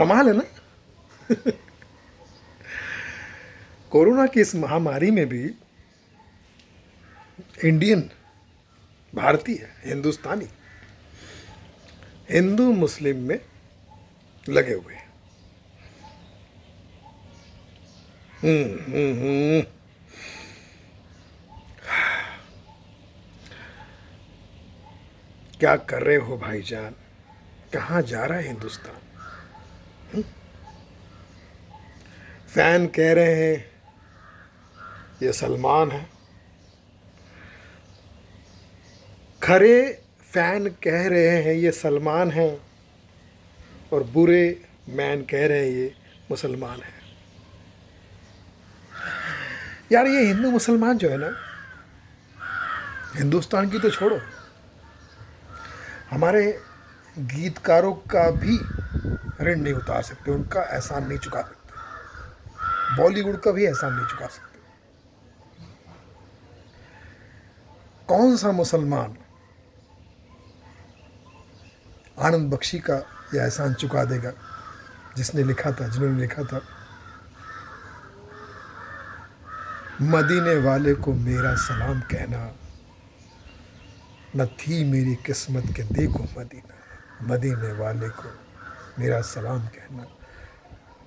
कमाल है ना। कोरोना की इस महामारी में भी इंडियन, भारतीय, हिंदुस्तानी, हिंदू मुस्लिम में लगे हुए हैं। हम्म। क्या कर रहे हो भाईजान, कहाँ जा रहा है हिंदुस्तान। फैन कह रहे हैं ये सलमान है, खरे फैन कह रहे हैं ये सलमान है, और बुरे मैन कह रहे हैं ये मुसलमान है। यार ये हिंदू मुसलमान जो है ना, हिंदुस्तान की तो छोड़ो, हमारे गीतकारों का भी ऋण नहीं उतार सकते, उनका एहसान नहीं चुका सकते, बॉलीवुड का भी एहसान नहीं चुका सकते। कौन सा मुसलमान आनंद बख्शी का यह एहसान चुका देगा, जिसने लिखा था, जिन्होंने लिखा था, मदीने वाले को मेरा सलाम कहना, न थी मेरी किस्मत के देखो मदीना, मदीने वाले को मेरा सलाम कहना,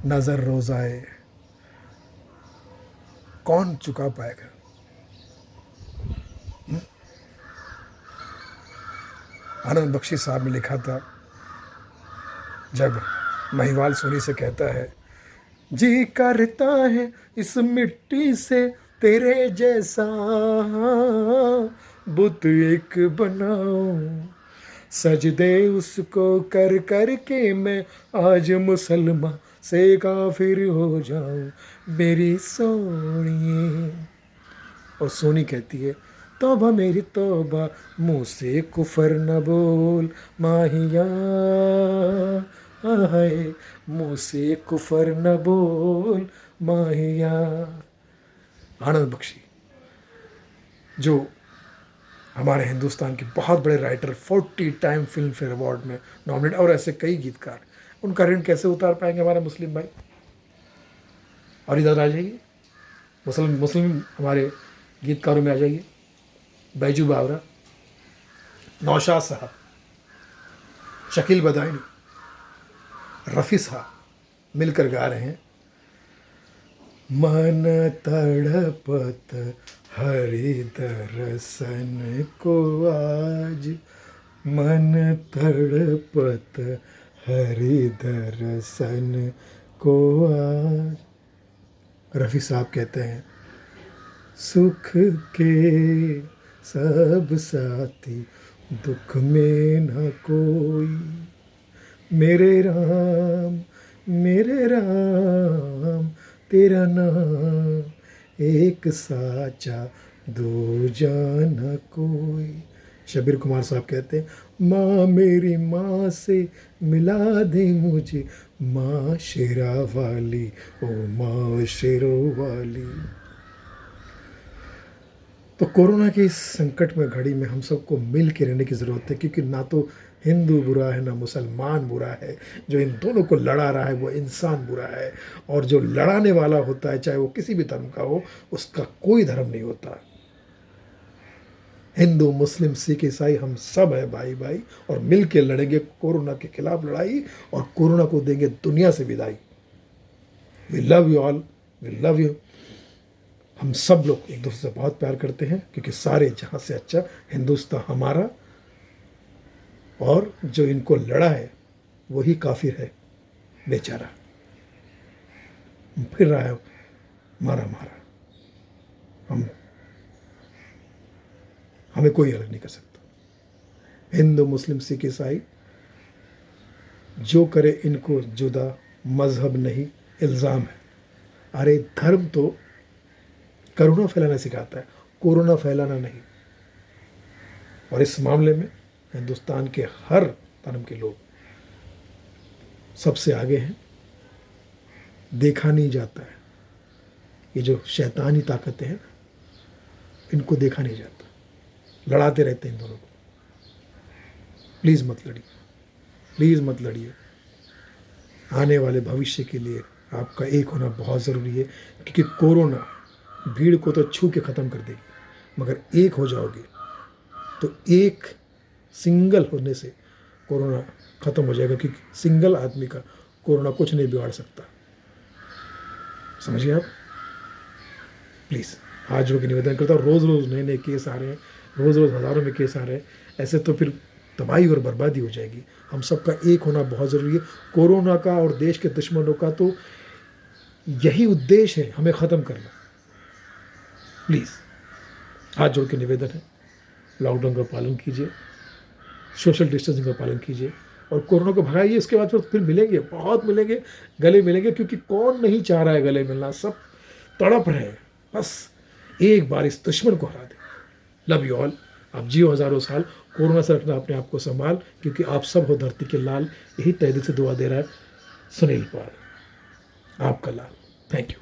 नज़र रोज़ाए कौन चुका पाएगा। आनंद बख्शी साहब ने लिखा था, जब महिवाल सोनी से कहता है, जी करता है इस मिट्टी से तेरे जैसा बुत एक बनाऊं, सजदे उसको कर कर के मैं आज मुसलमान से काफिर हो जाऊं मेरी सोनिए। और सोनी कहती है, तौबा मेरी तौबा, मुँह से कुफर न बोल माहिया, हाय मुँह से कुफर न बोल माहिया। आनंद बख्शी जो हमारे हिंदुस्तान के बहुत बड़े writer, 40 time film fair award में नॉमिनेट, और ऐसे कई गीतकार, उनका ऋण कैसे उतार पाएंगे हमारे मुस्लिम भाई। और इधर आ जाइए, मुस्लिम मुस्लिम हमारे गीतकारों में आ जाइए, बैजू बावरा, नौशाद साहब, शकील बदायनी, रफ़ी साहब मिलकर गा रहे हैं, मन तड़पत हरि दर्शन को आज, मन तड़पत हरि दर्शन को आज। रफ़ी साहब कहते हैं, सुख के सब साथी दुख में न कोई, मेरे राम तेरा नाम एक साचा दो जाना कोई। शबीर कुमार साहब कहते हैं, माँ मेरी माँ से मिला दे मुझे, माँ शेरा वाली, ओ माँ शेरों वाली। तो कोरोना के इस संकट में, घड़ी में हम सबको मिल के रहने की ज़रूरत है, क्योंकि ना तो हिंदू बुरा है ना मुसलमान बुरा है, जो इन दोनों को लड़ा रहा है वो इंसान बुरा है, और जो लड़ाने वाला होता है चाहे वो किसी भी धर्म का हो, उसका कोई धर्म नहीं होता। हिंदू मुस्लिम सिख ईसाई हम सब हैं भाई भाई, और मिल के लड़ेंगे कोरोना के खिलाफ लड़ाई, और कोरोना को देंगे दुनिया से विदाई। We love you all, we love you. हम सब लोग एक दूसरे से बहुत प्यार करते हैं, क्योंकि सारे जहाँ से अच्छा हिंदुस्तान हमारा, और जो इनको लड़ा है वही काफिर है बेचारा, फिर रहा है मारा मारा। हमें कोई अलग नहीं कर सकता। हिंदू मुस्लिम सिख ईसाई जो करे इनको जुदा मजहब नहीं इल्ज़ाम है। अरे धर्म तो करुणा फैलाना सिखाता है, कोरोना फैलाना नहीं। और इस मामले में हिंदुस्तान के हर धर्म के लोग सबसे आगे हैं। देखा नहीं जाता है, ये जो शैतानी ताकतें हैं इनको देखा नहीं जाता, लड़ाते रहते हैं इन दोनों को। प्लीज़ मत लड़िए, प्लीज़ मत लड़िए। आने वाले भविष्य के लिए आपका एक होना बहुत ज़रूरी है, क्योंकि कोरोना भीड़ को तो छू के ख़त्म कर देगी, मगर एक हो जाओगे तो एक सिंगल होने से कोरोना ख़त्म हो जाएगा, क्योंकि सिंगल आदमी का कोरोना कुछ नहीं बिगाड़ सकता। समझिए आप। प्लीज़ हाथ जोड़ के निवेदन करता हूँ, रोज़ रोज़ नए नए केस आ रहे हैं, रोज़ रोज़ हज़ारों में केस आ रहे हैं, ऐसे तो फिर तबाही और बर्बादी हो जाएगी। हम सबका एक होना बहुत ज़रूरी है। कोरोना का और देश के दुश्मनों का तो यही उद्देश्य है, हमें ख़त्म करना। प्लीज़ हाथ जोड़ के निवेदन है, लॉकडाउन का पालन कीजिए, सोशल डिस्टेंसिंग का पालन कीजिए और कोरोना को भगाइए। इसके बाद फिर मिलेंगे, बहुत मिलेंगे, गले मिलेंगे, क्योंकि कौन नहीं चाह रहा है गले मिलना, सब तड़प रहे हैं। बस एक बार इस दुश्मन को हरा दे। Love you all. आप जियो हज़ारों साल, कोरोना से रखना अपने आप को संभाल, क्योंकि आप सब हो धरती के लाल। यही तहे दिल से दुआ दे रहा है सुनील पाल, आपका लाल। Thank you.